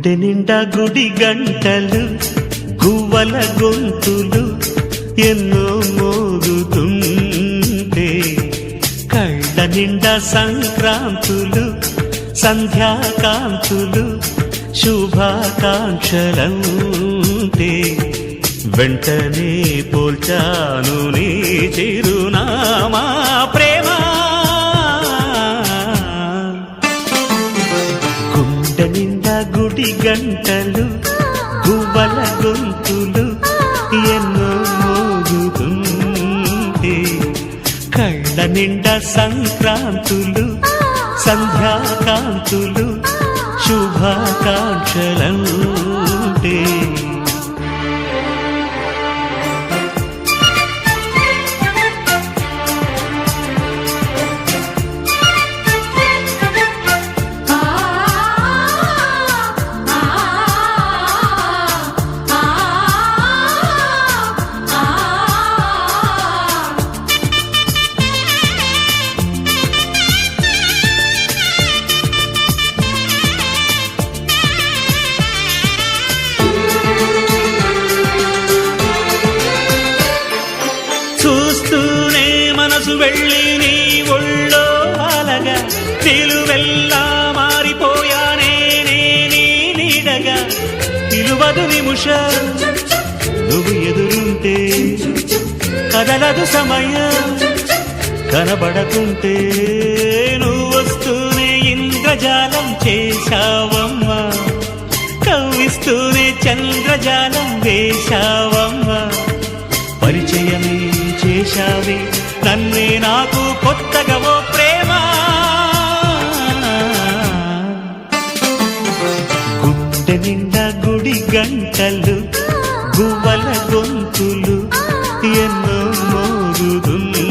గుండె నిండా గుడి గంటలు గువ్వల గొంతులు ఎన్నో మోగుతుంటే కళ్ళ నిండా సంక్రాంతులు సంధ్యాకాంతులు శుభాకాంక్షలంటే వెంటనే పోల్చాను నీ చిరునామా ప్రేమ. గుండె నిండా గుడి గంటలు గువ్వల గొంతులు ఎన్నో మోగుతుంటే కళ్ళ నిండా సంక్రాంతులు సంధ్యాకాంతులు శుభాకాంక్షలంటే చూస్తూనే మనసు వెళ్ళి నీ ఒళ్ళో అలగా నిలువెల్లా మారిపోయానే నీ నీడగా నిలువదు నిమిషం నువ్వు ఎదురుంటే కదలదు సమయం కనబడకుంటే నువ్వు వస్తూనే ఇంద్రజాలం చేశావమ్మా కవ్విస్తూనే చంద్రజాలం వేశావమ్మా పరిచయమే చేశావే నన్నే నాకు కొత్తగా ఓ ప్రేమ. గుండె నిండా గుడి గంటలు గువ్వల గొంతులు ఎన్నో మోగుతుంది